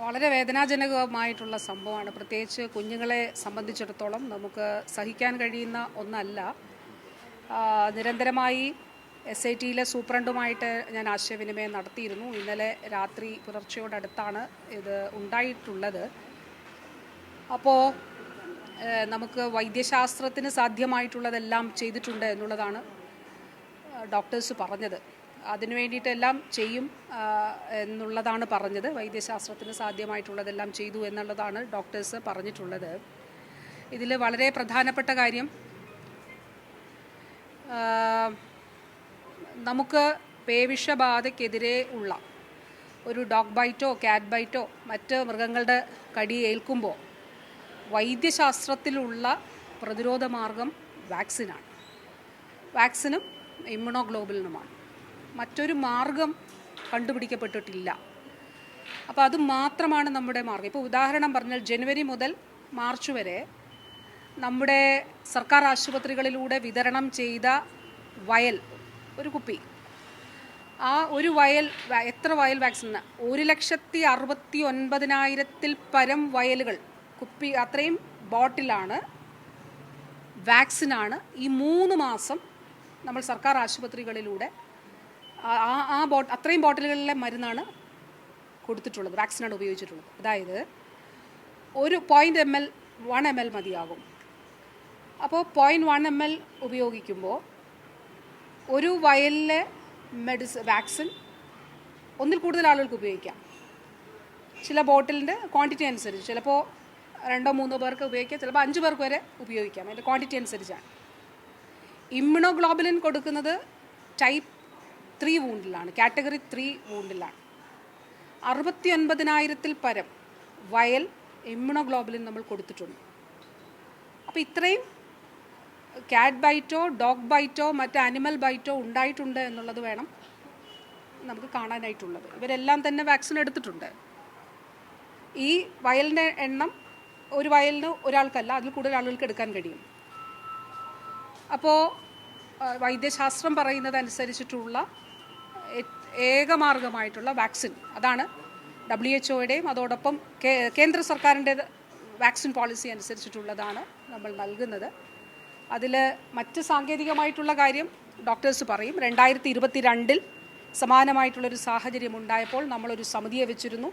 വളരെ വേദനാജനകമായിട്ടുള്ള സംഭവമാണ്. പ്രത്യേകിച്ച് കുഞ്ഞുങ്ങളെ സംബന്ധിച്ചിടത്തോളം നമുക്ക് സഹിക്കാൻ കഴിയുന്ന ഒന്നല്ല. നിരന്തരമായി SITയിലെ സൂപ്രണ്ടുമായിട്ട് ഞാൻ ആശയവിനിമയം നടത്തിയിരുന്നു. ഇന്നലെ രാത്രി പുലർച്ചയോടടുത്താണ് ഇത് ഉണ്ടായിട്ടുള്ളത്. അപ്പോൾ നമുക്ക് വൈദ്യശാസ്ത്രത്തിന് സാധ്യമായിട്ടുള്ളതെല്ലാം ചെയ്തിട്ടുണ്ട് എന്നുള്ളതാണ് ഡോക്ടേഴ്സ് പറഞ്ഞത്. അതിനു വേണ്ടിയിട്ടെല്ലാം ചെയ്യും എന്നുള്ളതാണ് പറഞ്ഞത്. വൈദ്യശാസ്ത്രത്തിന് സാധ്യമായിട്ടുള്ളതെല്ലാം ചെയ്തു എന്നുള്ളതാണ് ഡോക്ടേഴ്സ് പറഞ്ഞിട്ടുള്ളത്. ഇതിൽ വളരെ പ്രധാനപ്പെട്ട കാര്യം, നമുക്ക് പേവിഷബാധയ്ക്കെതിരെ ഉള്ള ഒരു ഡോഗ് ബൈറ്റോ ക്യാറ്റ് ബൈറ്റോ മറ്റ് മൃഗങ്ങളുടെ കടി ഏൽക്കുമ്പോൾ വൈദ്യശാസ്ത്രത്തിലുള്ള പ്രതിരോധ മാർഗം വാക്സിനാണ്. വാക്സിനും ഇമ്മ്യൂണോഗ്ലോബുലിനുമാണ്. മറ്റൊരു മാർഗം കണ്ടുപിടിക്കപ്പെട്ടിട്ടില്ല. അപ്പോൾ അത് മാത്രമാണ് നമ്മുടെ മാർഗം. ഇപ്പോൾ ഉദാഹരണം പറഞ്ഞാൽ ജനുവരി മുതൽ മാർച്ച് വരെ നമ്മുടെ സർക്കാർ ആശുപത്രികളിലൂടെ വിതരണം ചെയ്ത വയൽ, ഒരു കുപ്പി, ആ ഒരു വയൽ എത്ര വയൽ വാക്സിൻ? 1,69,000 പരം വയലുകൾ, കുപ്പി, അത്രയും ബോട്ടിലാണ് വാക്സിനാണ് ഈ 3 മാസം നമ്മൾ സർക്കാർ ആശുപത്രികളിലൂടെ അത്രയും ബോട്ടിലുകളിലെ മരുന്നാണ് കൊടുത്തിട്ടുള്ളത്, വാക്സിനാണ് ഉപയോഗിച്ചിട്ടുള്ളത്. അതായത് ഒരു 1 ml മതിയാകും. അപ്പോൾ 0.1 ml ഉപയോഗിക്കുമ്പോൾ ഒരു വയലിലെ വാക്സിൻ ഒന്നിൽ കൂടുതൽ ആളുകൾക്ക് ഉപയോഗിക്കാം. ചില ബോട്ടിലിൻ്റെ ക്വാണ്ടിറ്റി അനുസരിച്ച് ചിലപ്പോൾ 2-3 പേർക്ക് ഉപയോഗിക്കാം, ചിലപ്പോൾ 5 പേർക്ക് വരെ ഉപയോഗിക്കാം. അതിൻ്റെ ക്വാണ്ടിറ്റി അനുസരിച്ചാണ്. ഇമ്മ്യൂണോഗ്ലോബുലിൻ കൊടുക്കുന്നത് ടൈപ്പ് 3 വൂണ്ടിലാണ്, കാറ്റഗറി 3 വൂണ്ടിലാണ്. 69,000 പരം വയൽ ഇമ്മ്യൂണോഗ്ലോബുലിൻ നമ്മൾ കൊടുത്തിട്ടുണ്ട്. അപ്പോൾ ഇത്രയും ക്യാറ്റ് ബൈറ്റോ ഡോഗ് ബൈറ്റോ മറ്റ് ആനിമൽ ബൈറ്റോ ഉണ്ടായിട്ടുണ്ട് എന്നുള്ളത് വേണം നമുക്ക് കാണാനായിട്ടുള്ളത്. ഇവരെല്ലാം തന്നെ വാക്സിൻ എടുത്തിട്ടുണ്ട്. ഈ വയലിൻ്റെ എണ്ണം ഒരു വയലിന് ഒരാൾക്കല്ല, അതിൽ കൂടുതൽ ആളുകൾക്ക് എടുക്കാൻ കഴിയും. അപ്പോൾ വൈദ്യശാസ്ത്രം പറയുന്നതനുസരിച്ചിട്ടുള്ള ഏകമാർഗമായിട്ടുള്ള വാക്സിൻ, അതാണ് WHO-യുടെയും അതോടൊപ്പം കേന്ദ്ര സർക്കാരിൻ്റെ വാക്സിൻ പോളിസി അനുസരിച്ചിട്ടുള്ളതാണ് നമ്മൾ നൽകുന്നത്. അതിൽ മറ്റ് സാങ്കേതികമായിട്ടുള്ള കാര്യം ഡോക്ടേഴ്സ് പറയും. 2022 സമാനമായിട്ടുള്ളൊരു സാഹചര്യം ഉണ്ടായപ്പോൾ നമ്മളൊരു സമിതിയെ വെച്ചിരുന്നു.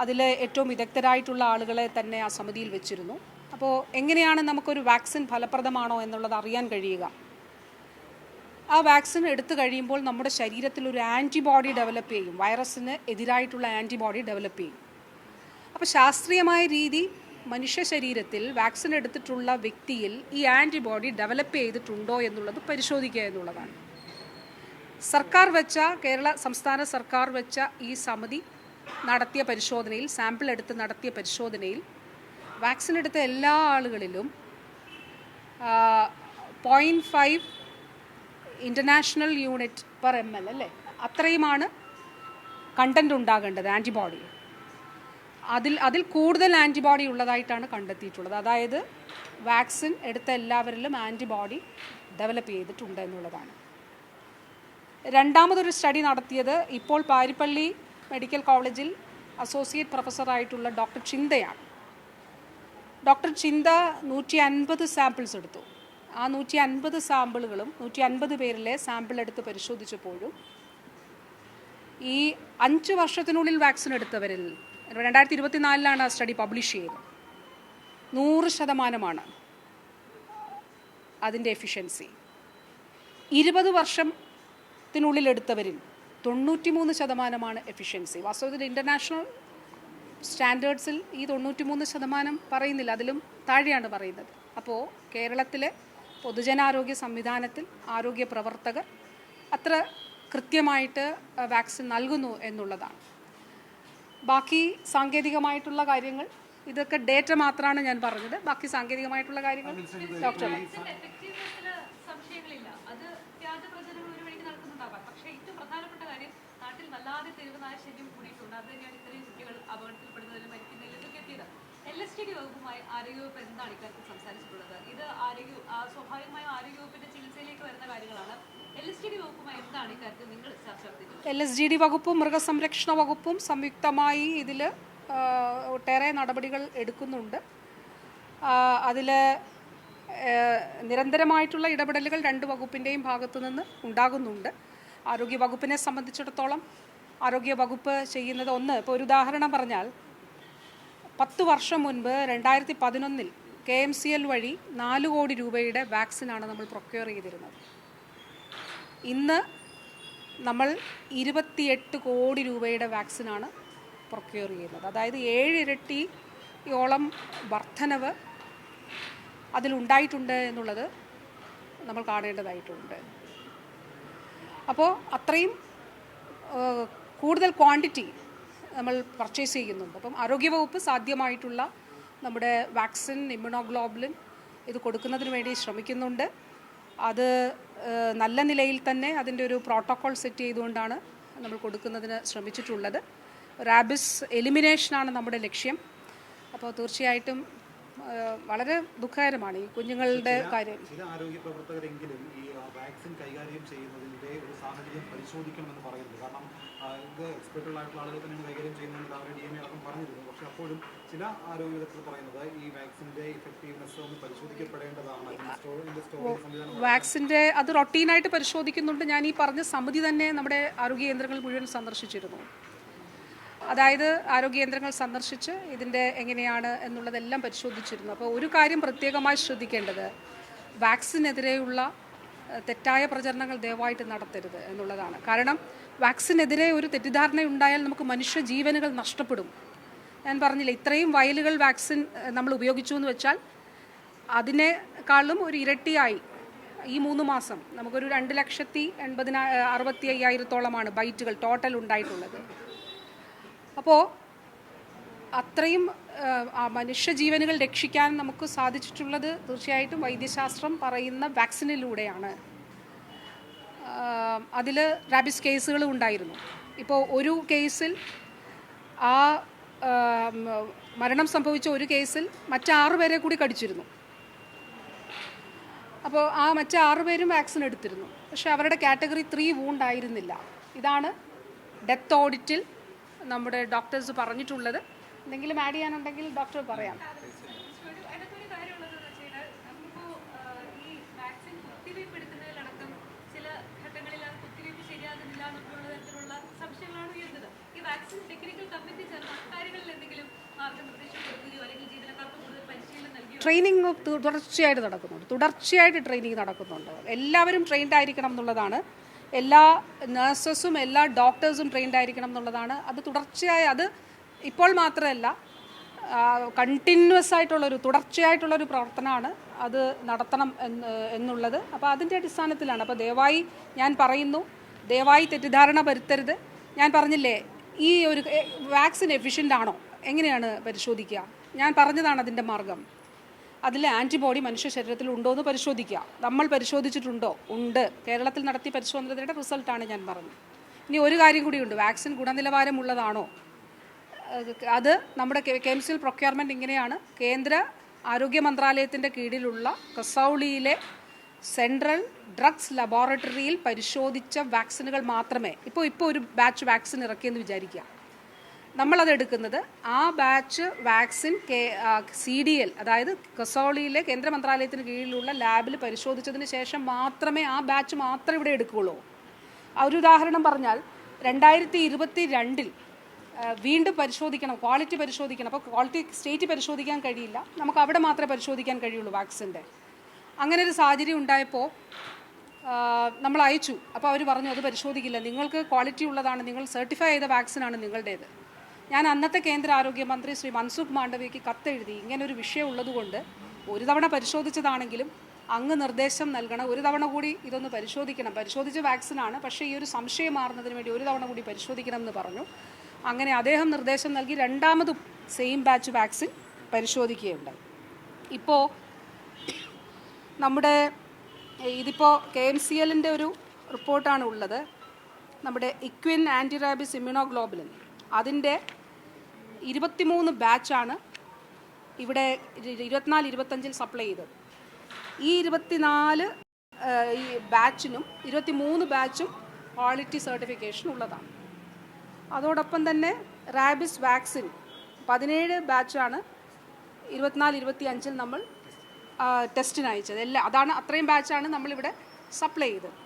അതിൽ ഏറ്റവും വിദഗ്ധരായിട്ടുള്ള ആളുകളെ തന്നെ ആ സമിതിയിൽ വെച്ചിരുന്നു. അപ്പോൾ എങ്ങനെയാണ് നമുക്കൊരു വാക്സിൻ ഫലപ്രദമാണോ എന്നുള്ളത് അറിയാൻ കഴിയുക? ആ വാക്സിൻ എടുത്തു കഴിയുമ്പോൾ നമ്മുടെ ശരീരത്തിൽ ഒരു ആൻറ്റിബോഡി ഡെവലപ്പ് ചെയ്യും, വൈറസിന് എതിരായിട്ടുള്ള ആൻറ്റിബോഡി ഡെവലപ്പ് ചെയ്യും. അപ്പോൾ ശാസ്ത്രീയമായ രീതി മനുഷ്യ ശരീരത്തിൽ വാക്സിൻ എടുത്തിട്ടുള്ള വ്യക്തിയിൽ ഈ ആൻറ്റിബോഡി ഡെവലപ്പ് ചെയ്തിട്ടുണ്ടോ എന്നുള്ളത് പരിശോധിക്കുക എന്നുള്ളതാണ്. കേരള സംസ്ഥാന സർക്കാർ വെച്ച ഈ സമിതി നടത്തിയ പരിശോധനയിൽ, സാമ്പിൾ എടുത്ത് നടത്തിയ പരിശോധനയിൽ വാക്സിൻ എടുത്ത എല്ലാ ആളുകളിലും 0.5 ഇൻ്റർനാഷണൽ യൂണിറ്റ് പെർ ml, അല്ലേ, അത്രയുമാണ് കണ്ടൻറ്റ് ഉണ്ടാകേണ്ടത് ആൻറ്റിബോഡി. അതിൽ കൂടുതൽ ആൻറ്റിബോഡി ഉള്ളതായിട്ടാണ് കണ്ടെത്തിയിട്ടുള്ളത്. അതായത് വാക്സിൻ എടുത്ത എല്ലാവരിലും ആൻറ്റിബോഡി ഡെവലപ്പ് ചെയ്തിട്ടുണ്ട് എന്നുള്ളതാണ്. രണ്ടാമതൊരു സ്റ്റഡി നടത്തിയത് ഇപ്പോൾ പാരിപ്പള്ളി മെഡിക്കൽ കോളേജിൽ അസോസിയേറ്റ് പ്രൊഫസറായിട്ടുള്ള ഡോക്ടർ ചിന്തയാണ്. ഡോക്ടർ ചിന്ത 150 സാമ്പിൾസ് എടുത്തു. ആ 150 സാമ്പിളുകളും 150 പേരിലെ സാമ്പിൾ എടുത്ത് പരിശോധിച്ചപ്പോഴും ഈ 5 വർഷത്തിനുള്ളിൽ വാക്സിൻ എടുത്തവരിൽ 2024 ആ സ്റ്റഡി പബ്ലിഷ് ചെയ്തത് 100% അതിൻ്റെ എഫിഷ്യൻസി. 20 വർഷത്തിനുള്ളിൽ എടുത്തവരിൽ 93% എഫിഷ്യൻസി. വാസ്തവത്തിൽ ഇൻ്റർനാഷണൽ സ്റ്റാൻഡേർഡ്സിൽ ഈ 93% പറയുന്നില്ല, അതിലും താഴെയാണ് പറയുന്നത്. അപ്പോൾ കേരളത്തിലെ പൊതുജനാരോഗ്യ സംവിധാനത്തിൽ ആരോഗ്യ പ്രവർത്തകർ അത്ര കൃത്യമായിട്ട് വാക്സിൻ നൽകുന്നു എന്നുള്ളതാണ്. ബാക്കി സാങ്കേതികമായിട്ടുള്ള കാര്യങ്ങൾ, ഇതൊക്കെ ഡേറ്റ മാത്രമാണ് ഞാൻ പറഞ്ഞത്. ബാക്കി സാങ്കേതികമായിട്ടുള്ള കാര്യങ്ങൾ ഡോക്ടർ LSTD വകുപ്പുമായി ആരോഗ്യവകുപ്പ് എന്താണ് ഇക്കാര്യത്തിൽ സംസാരിച്ചിട്ടുള്ളത്? ഇത് സ്വാഭാവികമായ ആരോഗ്യവകുപ്പിന്റെ ചികിത്സയിലേക്ക് വരുന്ന കാര്യങ്ങളാണ്. LSTD വകുപ്പുമായി എന്താണ് ഇക്കാര്യത്തിൽ നിങ്ങൾ ചർച്ച നടത്തിയിട്ടുള്ളത്? LSTD വകുപ്പും മൃഗസംരക്ഷണ വകുപ്പും സംയുക്തമായി ഇതിൽ ഒട്ടേറെ നടപടികൾ എടുക്കുന്നുണ്ട്. അതിൽ നിരന്തരമായിട്ടുള്ള ഇടപെടലുകൾ രണ്ട് വകുപ്പിൻ്റെയും ഭാഗത്തു നിന്ന് ഉണ്ടാകുന്നുണ്ട്. ആരോഗ്യ വകുപ്പിനെ സംബന്ധിച്ചിടത്തോളം ആരോഗ്യ വകുപ്പ് ചെയ്യുന്നത് ഇപ്പോൾ ഒരു ഉദാഹരണം പറഞ്ഞാൽ 10 വർഷം മുൻപ് 2011 KMCL വഴി 4 കോടി രൂപയുടെ വാക്സിനാണ് നമ്മൾ പ്രൊക്യൂർ ചെയ്തിരുന്നത്. ഇന്ന് നമ്മൾ 28 കോടി രൂപയുടെ വാക്സിനാണ് പ്രൊക്യൂർ ചെയ്യുന്നത്. അതായത് 7 ഇരട്ടിയോളം വർധനവ് അതിലുണ്ടായിട്ടുണ്ട് എന്നുള്ളത് നമ്മൾ കാണേണ്ടതായിട്ടുണ്ട്. അപ്പോൾ അത്രയും കൂടുതൽ ക്വാണ്ടിറ്റി നമ്മൾ പർച്ചേസ് ചെയ്യുന്നുണ്ട്. അപ്പം ആരോഗ്യവകുപ്പ് സാധ്യമായിട്ടുള്ള നമ്മുടെ വാക്സിൻ, ഇമ്മ്യൂണോഗ്ലോബുലിൻ ഇത് കൊടുക്കുന്നതിന് വേണ്ടി ശ്രമിക്കുന്നുണ്ട്. അത് നല്ല നിലയിൽ തന്നെ അതിൻ്റെ ഒരു പ്രോട്ടോക്കോൾ സെറ്റ് ചെയ്തുകൊണ്ടാണ് നമ്മൾ കൊടുക്കുന്നതിന് ശ്രമിച്ചിട്ടുള്ളത്. റാബിസ് എലിമിനേഷനാണ് നമ്മുടെ ലക്ഷ്യം. അപ്പോൾ തീർച്ചയായിട്ടും വളരെ ദുഃഖകരമാണ് ഈ കുഞ്ഞുങ്ങളുടെ കാര്യം. ചില ആരോഗ്യ പ്രവർത്തകരെങ്കിലും ഈ വാക്സിൻ കൈകാര്യം ചെയ്യുന്നതിൻ്റെ ഒരു സാഹചര്യം പരിശോധിക്കണമെന്ന് പറയുന്നത്. കാരണം ഇത് എക്സ്പെർട്ടുകളായിട്ടുള്ള ആളുകൾ തന്നെയാണ് കൈകാര്യം ചെയ്യുന്നത്, അവരുടെ DMA അടക്കം പറഞ്ഞിരുന്നു. പക്ഷേ അപ്പോഴും ചില ആരോഗ്യ വിദഗ്ധർ പറയുന്നത് ഈ വാക്സിൻ്റെ ഇഫക്റ്റീവ്നെസ് ഒന്ന് പരിശോധിക്കപ്പെടേണ്ടതാണ്. വാക്സിൻ്റെ അത് റൊട്ടീനായിട്ട് പരിശോധിക്കുന്നുണ്ട്. ഞാൻ ഈ പറഞ്ഞ സമിതി തന്നെ നമ്മുടെ ആരോഗ്യ കേന്ദ്രങ്ങൾ മുഴുവൻ സന്ദർശിച്ചിരുന്നു. അതായത് ആരോഗ്യ കേന്ദ്രങ്ങൾ സന്ദർശിച്ച് ഇതിൻ്റെ എങ്ങനെയാണ് എന്നുള്ളതെല്ലാം പരിശോധിച്ചിരുന്നു. അപ്പോൾ ഒരു കാര്യം പ്രത്യേകമായി ശ്രദ്ധിക്കേണ്ടത്, വാക്സിനെതിരെയുള്ള തെറ്റായ പ്രചരണങ്ങൾ ദയവായിട്ട് നടത്തരുത് എന്നുള്ളതാണ്. കാരണം വാക്സിനെതിരെ ഒരു തെറ്റിദ്ധാരണ ഉണ്ടായാൽ നമുക്ക് മനുഷ്യ ജീവനുകൾ നഷ്ടപ്പെടും. ഞാൻ പറഞ്ഞില്ല, ഇത്രയും വയലുകൾ വാക്സിൻ നമ്മൾ ഉപയോഗിച്ചു എന്ന് വെച്ചാൽ അതിനേക്കാളും ഒരു ഇരട്ടിയായി ഈ 3 മാസം നമുക്കൊരു 2,65,000 ബൈറ്റുകൾ ടോട്ടൽ ഉണ്ടായിട്ടുള്ളത്. അപ്പോൾ അത്രയും മനുഷ്യജീവനുകൾ രക്ഷിക്കാൻ നമുക്ക് സാധിച്ചിട്ടുള്ളത് തീർച്ചയായിട്ടും വൈദ്യശാസ്ത്രം പറയുന്ന വാക്സിനിലൂടെയാണ്. അതിൽ റാബിസ് കേസുകളും ഉണ്ടായിരുന്നു. ഇപ്പോൾ ഒരു കേസിൽ മരണം സംഭവിച്ച ഒരു കേസിൽ മറ്റ് 6 പേരെ കൂടി കടിച്ചിരുന്നു. അപ്പോൾ മറ്റ് 6 പേരും വാക്സിൻ എടുത്തിരുന്നു. പക്ഷേ അവരുടെ കാറ്റഗറി 3 വൂണ്ട് ആയിരുന്നില്ല. ഇതാണ് ഡെത്ത് ഓഡിറ്റിൽ നമ്മുടെ ഡോക്ടേഴ്സ് പറഞ്ഞിട്ടുള്ളത്. എന്തെങ്കിലും ആഡ് ചെയ്യാനുണ്ടെങ്കിൽ ഡോക്ടർ പറയാം. ട്രെയിനിങ് തുടർച്ചയായിട്ട് ട്രെയിനിങ് നടക്കുന്നുണ്ട്. എല്ലാവരും ട്രെയിൻഡ് ആയിരിക്കണം എന്നുള്ളതാണ്. എല്ലാ നഴ്സസും എല്ലാ ഡോക്ടേഴ്സും ട്രെയിൻഡ് ആയിരിക്കണം എന്നുള്ളതാണ്. അത് തുടർച്ചയായി, അത് ഇപ്പോൾ മാത്രമല്ല, കണ്ടിന്യൂസ് ആയിട്ടുള്ളൊരു തുടർച്ചയായിട്ടുള്ളൊരു പ്രവർത്തനമാണ്. അത് നടത്തണം എന്നുള്ളത്. അപ്പോൾ അതിൻ്റെ അടിസ്ഥാനത്തിലാണ്. അപ്പോൾ ദയവായി ഞാൻ പറയുന്നു, ദയവായി തെറ്റിദ്ധാരണ വരുത്തരുത്. ഞാൻ പറഞ്ഞില്ലേ, ഈ ഒരു വാക്സിൻ എഫിഷ്യൻ്റ് ആണോ, എങ്ങനെയാണ് പരിശോധിക്കുക? ഞാൻ പറഞ്ഞതാണ് അതിൻ്റെ മാർഗം. അതിൽ ആൻറ്റിബോഡി മനുഷ്യ ശരീരത്തിൽ ഉണ്ടോ എന്ന് പരിശോധിക്കുക. നമ്മൾ പരിശോധിച്ചിട്ടുണ്ടോ? ഉണ്ട്. കേരളത്തിൽ നടത്തിയ പരിശോധനയുടെ റിസൾട്ടാണ് ഞാൻ പറഞ്ഞത്. ഇനി ഒരു കാര്യം കൂടിയുണ്ട്, വാക്സിൻ ഗുണനിലവാരമുള്ളതാണോ? അത് നമ്മുടെ KMCL പ്രൊക്യൂർമെൻറ്റ് ഇങ്ങനെയാണ്. കേന്ദ്ര ആരോഗ്യ മന്ത്രാലയത്തിൻ്റെ കീഴിലുള്ള കസൗളിയിലെ സെൻട്രൽ ഡ്രഗ്സ് ലബോറട്ടറിയിൽ പരിശോധിച്ച വാക്സിനുകൾ മാത്രമേ, ഇപ്പോൾ ഒരു ബാച്ച് വാക്സിൻ ഇറക്കിയെന്ന് വിചാരിക്കുക, നമ്മളത് എടുക്കുന്നത് ആ ബാച്ച് വാക്സിൻ CDL, അതായത് കസോളിയിലെ കേന്ദ്ര മന്ത്രാലയത്തിന് കീഴിലുള്ള ലാബിൽ പരിശോധിച്ചതിന് ശേഷം മാത്രമേ ആ ബാച്ച് മാത്രമേ ഇവിടെ എടുക്കുകയുള്ളൂ. ഒരു ഉദാഹരണം പറഞ്ഞാൽ 2022 വീണ്ടും പരിശോധിക്കണം, ക്വാളിറ്റി പരിശോധിക്കണം. അപ്പോൾ ക്വാളിറ്റി സ്റ്റേറ്റ് പരിശോധിക്കാൻ കഴിയില്ല, നമുക്ക് അവിടെ മാത്രമേ പരിശോധിക്കാൻ കഴിയുള്ളൂ വാക്സിൻ്റെ. അങ്ങനെ ഒരു സാഹചര്യം ഉണ്ടായപ്പോൾ നമ്മൾ അയച്ചു. അപ്പോൾ അവർ പറഞ്ഞു അത് പരിശോധിക്കില്ല, നിങ്ങൾക്ക് ക്വാളിറ്റി ഉള്ളതാണ്, നിങ്ങൾ സർട്ടിഫൈ ചെയ്ത വാക്സിനാണ് നിങ്ങളുടേത്. ഞാൻ അന്നത്തെ കേന്ദ്ര ആരോഗ്യമന്ത്രി ശ്രീ മൻസുഖ് മാണ്ഡവ്യയ്ക്ക് കത്തെഴുതി, ഇങ്ങനൊരു വിഷയം ഉള്ളതുകൊണ്ട് ഒരു തവണ പരിശോധിച്ചതാണെങ്കിലും അങ്ങ് നിർദ്ദേശം നൽകണം, ഒരു തവണ കൂടി ഇതൊന്ന് പരിശോധിക്കണം. പരിശോധിച്ച വാക്സിനാണ്, പക്ഷേ ഈ ഒരു സംശയം മാറുന്നതിന് വേണ്ടി ഒരു തവണ കൂടി പരിശോധിക്കണം എന്ന് പറഞ്ഞു. അങ്ങനെ അദ്ദേഹം നിർദ്ദേശം നൽകി രണ്ടാമതും സെയിം ബാച്ച് വാക്സിൻ പരിശോധിക്കുകയുണ്ടായി. ഇപ്പോൾ നമ്മുടെ ഇതിപ്പോൾ KMCLൻ്റെ ഒരു റിപ്പോർട്ടാണ് ഉള്ളത്. നമ്മുടെ ഇക്വിൻ ആൻറ്റി റാബിസ് ഇമ്മ്യൂണോഗ്ലോബുലിൻ അതിൻ്റെ 23 ബാച്ചാണ് ഇവിടെ 24-25 സപ്ലൈ ചെയ്തത്. ഈ 24 ഈ ബാച്ചിനും 23 ബാച്ചും ക്വാളിറ്റി സർട്ടിഫിക്കേഷൻ ഉള്ളതാണ്. അതോടൊപ്പം തന്നെ റാബിസ് വാക്സിൻ 17 ബാച്ചാണ് 24-25 നമ്മൾ ടെസ്റ്റിന് അയച്ചത്. അതാണ് അത്രയും ബാച്ചാണ് നമ്മളിവിടെ സപ്ലൈ ചെയ്തത്.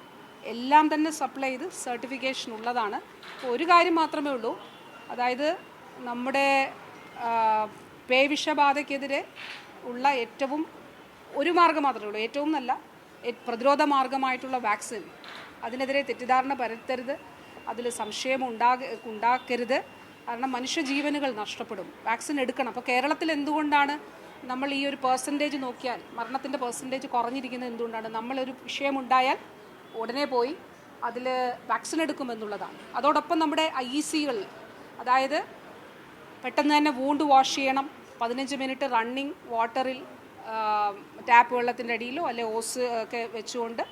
എല്ലാം തന്നെ സപ്ലൈ ചെയ്ത് സർട്ടിഫിക്കേഷൻ ഉള്ളതാണ്. അപ്പോൾ ഒരു കാര്യം മാത്രമേ ഉള്ളൂ, അതായത് നമ്മുടെ പേവിഷബാധയ്ക്കെതിരെ ഉള്ള ഒരു മാർഗ്ഗം മാത്രമേ ഉള്ളൂ, ഏറ്റവും നല്ല പ്രതിരോധ മാർഗമായിട്ടുള്ള വാക്സിൻ. അതിനെതിരെ തെറ്റിദ്ധാരണ പരത്തരുത്, അതിൽ സംശയം ഉണ്ടാക്കരുത്. കാരണം മനുഷ്യജീവനുകൾ നഷ്ടപ്പെടും. വാക്സിൻ എടുക്കണം. അപ്പോൾ കേരളത്തിൽ എന്തുകൊണ്ടാണ് നമ്മൾ ഈ ഒരു പെർസെൻറ്റേജ് നോക്കിയാൽ മരണത്തിൻ്റെ പെർസെൻറ്റേജ് കുറഞ്ഞിരിക്കുന്നത് എന്തുകൊണ്ടാണ്? നമ്മളൊരു വിഷയമുണ്ടായാൽ ഉടനെ പോയി അതിൽ വാക്സിൻ എടുക്കുമെന്നുള്ളതാണ്. അതോടൊപ്പം നമ്മുടെ IEC-കൾ, അതായത് പെട്ടെന്ന് തന്നെ വൂണ്ട് വാഷ് ചെയ്യണം, 15 മിനിറ്റ് റണ്ണിങ് വാട്ടറിൽ ടാപ്പ് വെള്ളത്തിൻ്റെ അടിയിലോ അല്ലെ ഓസ് ഒക്കെ വെച്ചുകൊണ്ട്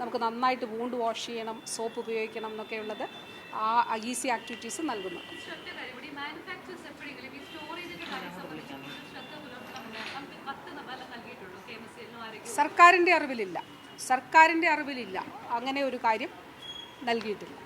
നമുക്ക് നന്നായിട്ട് വൂണ്ട് വാഷ് ചെയ്യണം, സോപ്പ് ഉപയോഗിക്കണം എന്നൊക്കെയുള്ളത് ആ IEC ആക്ടിവിറ്റീസ് നൽകുന്നു. സർക്കാരിൻ്റെ അറിവിലില്ല അങ്ങനെ ഒരു കാര്യം നൽകിയിട്ടില്ല.